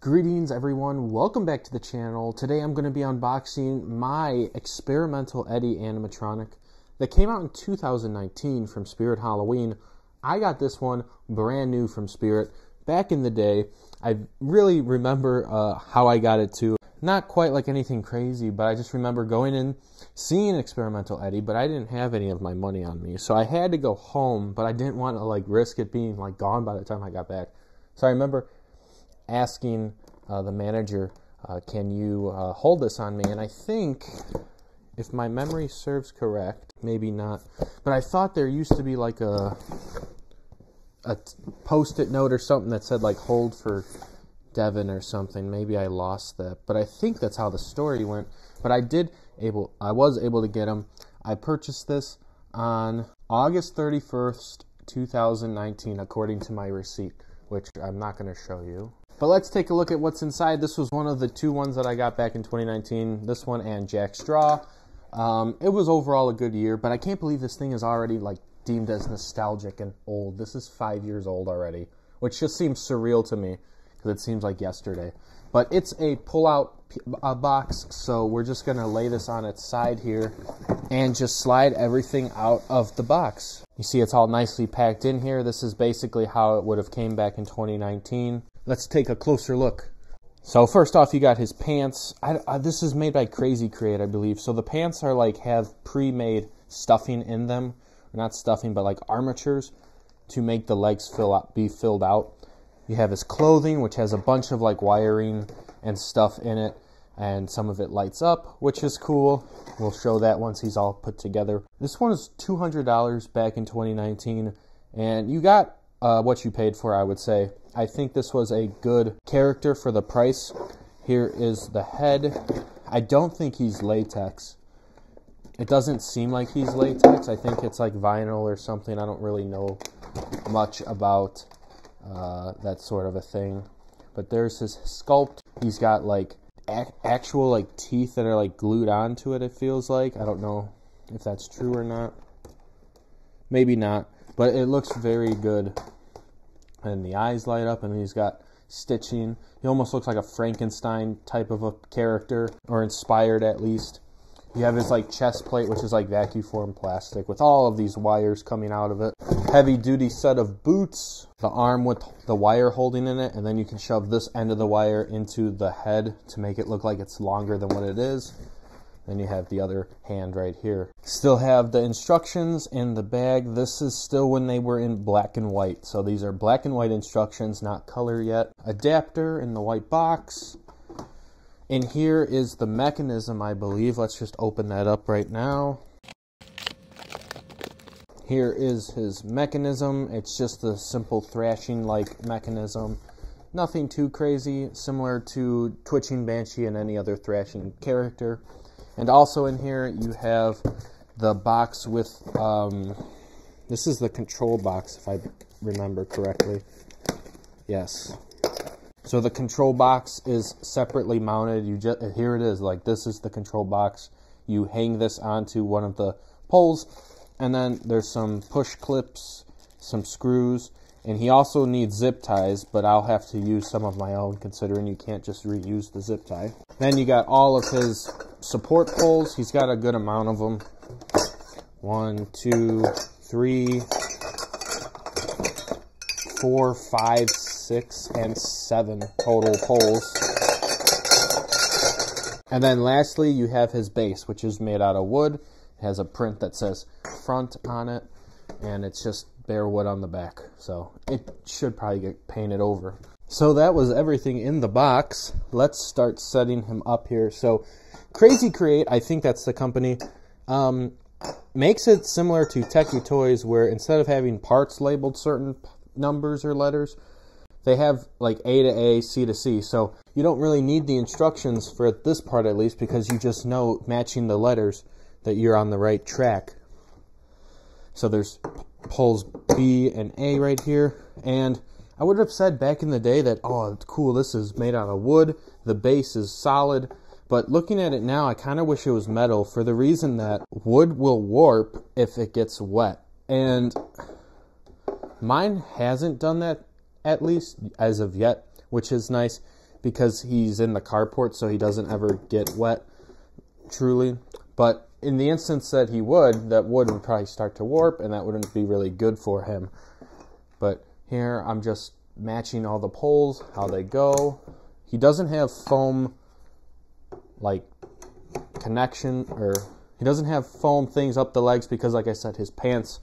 Greetings everyone, welcome back to the channel. Today I'm going to be unboxing my experimental Eddie animatronic that came out in 2019 from Spirit Halloween. I got this one brand new from Spirit back in the day. I really remember how I got it too. Not quite like anything crazy, but I just remember going in, seeing experimental Eddie, but I didn't have any of my money on me. So I had to go home, but I didn't want to risk it being gone by the time I got back. So I remember asking the manager, can you hold this on me? And I think, if my memory serves correct, maybe not, but I thought there used to be a post-it note or something that said hold for Devin or something. Maybe I lost that, but I think that's how the story went. But I was able to get them. I purchased this on August 31st, 2019, according to my receipt, which I'm not going to show you. But let's take a look at what's inside. This was one of the two ones that I got back in 2019. This one and Jack Straw. It was overall a good year, but I can't believe this thing is already deemed as nostalgic and old. This is 5 years old already, which just seems surreal to me because it seems like yesterday. But it's a pull-out box, so we're just going to lay this on its side here and just slide everything out of the box. You see it's all nicely packed in here. This is basically how it would have came back in 2019. Let's take a closer look. So first off, you got his pants. This is made by Crazy Create, I believe. So the pants are have pre-made stuffing in them. Not stuffing, but armatures to make the legs be filled out. You have his clothing, which has a bunch of wiring and stuff in it, and some of it lights up, which is cool. We'll show that once he's all put together. This one is $200 back in 2019, and you got what you paid for, I would say. I think this was a good character for the price. Here is the head. I don't think he's latex. It doesn't seem like he's latex. I think it's vinyl or something. I don't really know much about that sort of a thing. But there's his sculpt. He's got actual teeth that are glued onto it, it feels like. I don't know if that's true or not. Maybe not. But it looks very good. And the eyes light up, and he's got stitching. He almost looks like a Frankenstein type of a character, or inspired at least. You have his chest plate, which is vacuum formed plastic, with all of these wires coming out of it. Heavy duty set of boots, the arm with the wire holding in it, and then you can shove this end of the wire into the head to make it look like it's longer than what it is. Then you have the other hand right here. Still have the instructions in the bag. This is still when they were in black and white. So these are black and white instructions, not color yet. Adapter in the white box. And here is the mechanism, I believe. Let's just open that up right now. Here is his mechanism. It's just a simple thrashing-like mechanism. Nothing too crazy, similar to Twitching Banshee and any other thrashing character. And also in here, you have the box with, this is the control box, if I remember correctly. Yes. So the control box is separately mounted. Here it is, this is the control box. You hang this onto one of the poles, and then there's some push clips, some screws, and he also needs zip ties, but I'll have to use some of my own, considering you can't just reuse the zip tie. Then you got all of his support poles. He's got a good amount of them. 1, 2, 3, 4, 5, 6, and 7 total poles. And then lastly, you have his base, which is made out of wood. It has a print that says front on it, and it's just bare wood on the back. So it should probably get painted over. So that was everything in the box. Let's start setting him up here. So Crazy Create, I think that's the company, makes it similar to Techie Toys, where instead of having parts labeled certain numbers or letters, they have A to A, C to C. So you don't really need the instructions for this part, at least, because you just know, matching the letters, that you're on the right track. So there's poles B and A right here. And I would have said back in the day that, oh, it's cool, this is made out of wood, the base is solid. But looking at it now, I kind of wish it was metal, for the reason that wood will warp if it gets wet. And mine hasn't done that, at least as of yet, which is nice. because he's in the carport, so he doesn't ever get wet truly. But in the instance that he would, that wood would probably start to warp, and that wouldn't be really good for him. But here I'm just matching all the poles, how they go. He doesn't have foam like connection, or he doesn't have foam things up the legs because, like I said, his pants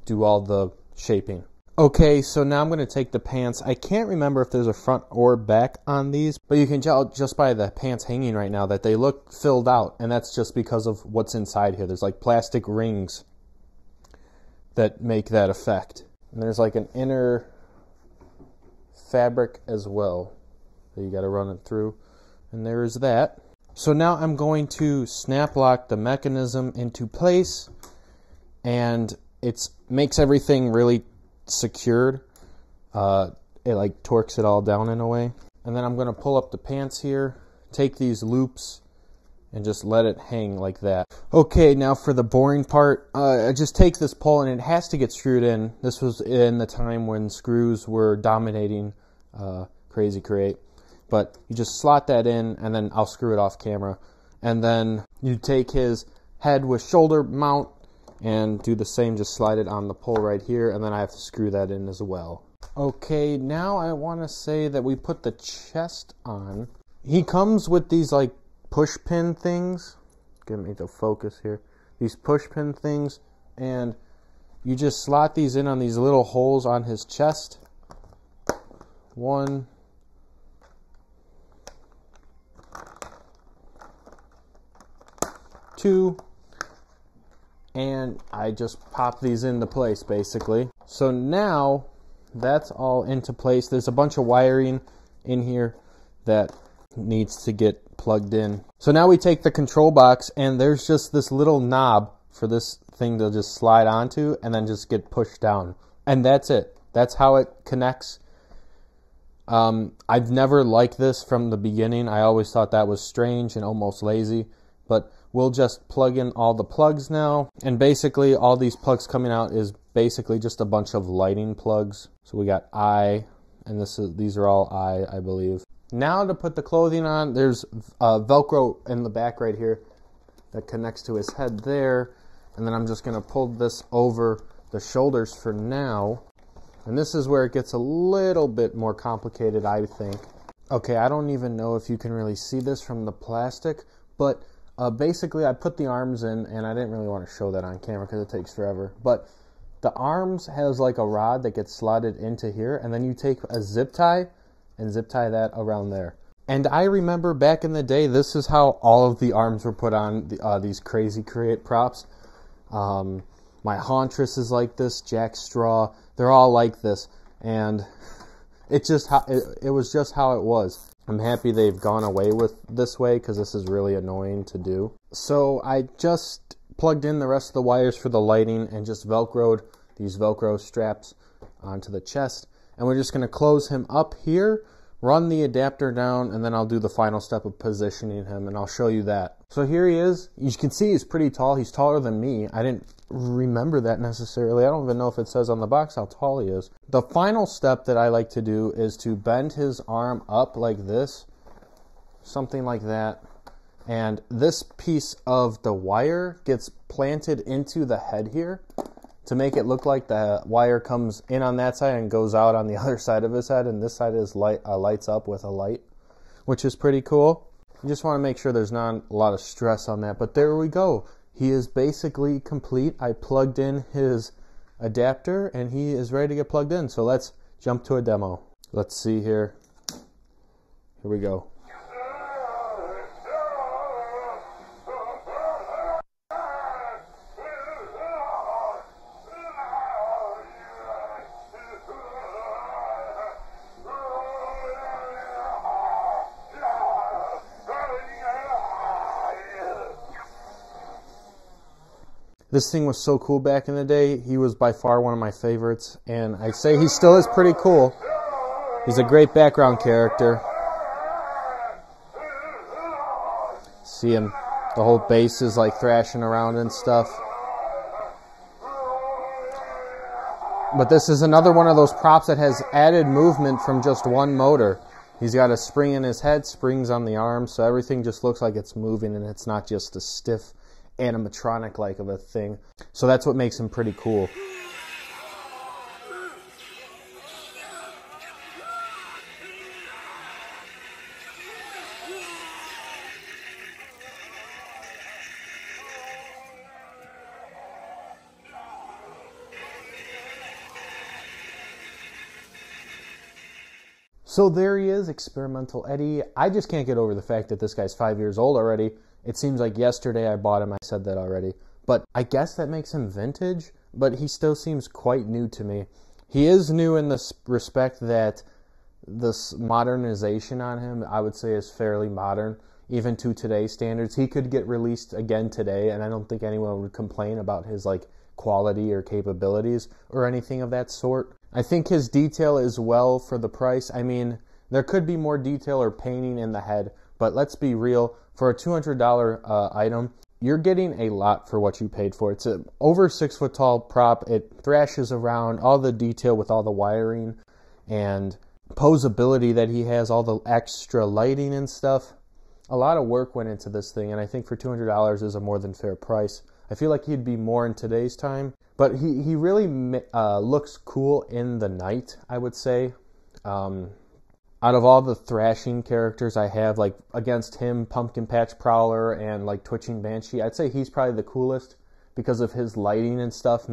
do all the shaping. Okay, so now I'm going to take the pants. I can't remember if there's a front or back on these, but you can tell just by the pants hanging right now that they look filled out, and that's just because of what's inside here. There's like plastic rings that make that effect. And there's like an inner fabric as well that you got to run it through. And there's that. So now I'm going to snap lock the mechanism into place, and it makes everything really secured. It like torques it all down in a way. And then I'm going to pull up the pants here, take these loops, and just let it hang like that. Okay, now for the boring part, I just take this pole, and it has to get screwed in. This was in the time when screws were dominating Crazy Create. But you just slot that in, and then I'll screw it off camera. And then you take his head with shoulder mount and do the same, just slide it on the pole right here, and then I have to screw that in as well. Okay, now I want to say that we put the chest on. He comes with these like push pin things. Get me to focus here. These push pin things, and you just slot these in on these little holes on his chest. 1, 2, and I just pop these into place basically. So now that's all into place. There's a bunch of wiring in here that needs to get plugged in. So now we take the control box, and there's just this little knob for this thing to just slide onto and then just get pushed down. And that's it. That's how it connects. I've never liked this from the beginning. I always thought that was strange and almost lazy, but we'll just plug in all the plugs now, and basically all these plugs coming out is basically just a bunch of lighting plugs. So we got I, and these are all I believe. Now to put the clothing on, there's Velcro in the back right here that connects to his head there, and then I'm just going to pull this over the shoulders for now. And this is where it gets a little bit more complicated, I think. Okay, I don't even know if you can really see this from the plastic, but basically I put the arms in, and I didn't really want to show that on camera because it takes forever. But the arms has like a rod that gets slotted into here, and then you take a zip tie and zip tie that around there. And I remember back in the day, this is how all of the arms were put on these Crazy Create props. My Hauntress is like this, Jack Straw, they're all like this, and it was just how it was. I'm happy they've gone away with this way because this is really annoying to do. So I just plugged in the rest of the wires for the lighting and just Velcroed these Velcro straps onto the chest. And we're just going to close him up here, run the adapter down, and then I'll do the final step of positioning him, and I'll show you that. So here he is. You can see he's pretty tall. He's taller than me. I didn't remember that necessarily. I don't even know if it says on the box how tall he is. The final step that I like to do is to bend his arm up like this, something like that. And this piece of the wire gets planted into the head here to make it look like the wire comes in on that side and goes out on the other side of his head, and this side is lights up with a light, which is pretty cool. You just want to make sure there's not a lot of stress on that, but there we go. He is basically complete. I plugged in his adapter, and he is ready to get plugged in. So let's jump to a demo. Let's see here. Here we go. This thing was so cool back in the day. He was by far one of my favorites, and I'd say he still is pretty cool. He's a great background character. See him, the whole base is like thrashing around and stuff. But this is another one of those props that has added movement from just one motor. He's got a spring in his head, springs on the arms, so everything just looks like it's moving and it's not just a stiff animatronic like of a thing. So that's what makes him pretty cool. So there he is, Experimental Eddie. I just can't get over the fact that this guy's 5 years old already. It seems like yesterday I bought him. I said that already. But I guess that makes him vintage, but he still seems quite new to me. He is new in the respect that this modernization on him, I would say, is fairly modern, even to today's standards. He could get released again today, and I don't think anyone would complain about his quality or capabilities or anything of that sort. I think his detail is well for the price. I mean, there could be more detail or painting in the head, but let's be real. For a $200 item, you're getting a lot for what you paid for. It's a over 6 foot tall prop. It thrashes around, all the detail with all the wiring and posability that he has, all the extra lighting and stuff. A lot of work went into this thing, and I think for $200 is a more than fair price. I feel like he'd be more in today's time, but he really looks cool in the night, I would say. Out of all the thrashing characters I have, against him, Pumpkin Patch Prowler and Twitching Banshee, I'd say he's probably the coolest because of his lighting and stuff.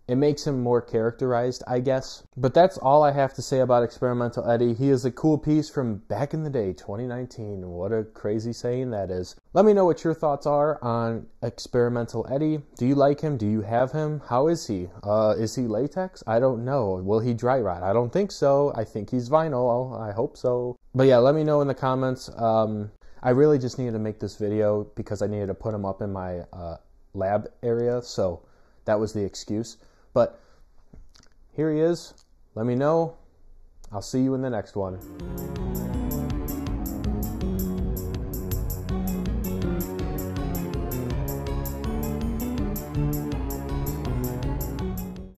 It makes him more characterized, I guess. But that's all I have to say about Experimental Eddie. He is a cool piece from back in the day, 2019. What a crazy saying that is. Let me know what your thoughts are on Experimental Eddie. Do you like him? Do you have him? How is he? Is he latex? I don't know. Will he dry rot? I don't think so. I think he's vinyl. I hope so. But yeah, let me know in the comments. I really just needed to make this video because I needed to put him up in my lab area, so that was the excuse. But here he is. Let me know. I'll see you in the next one.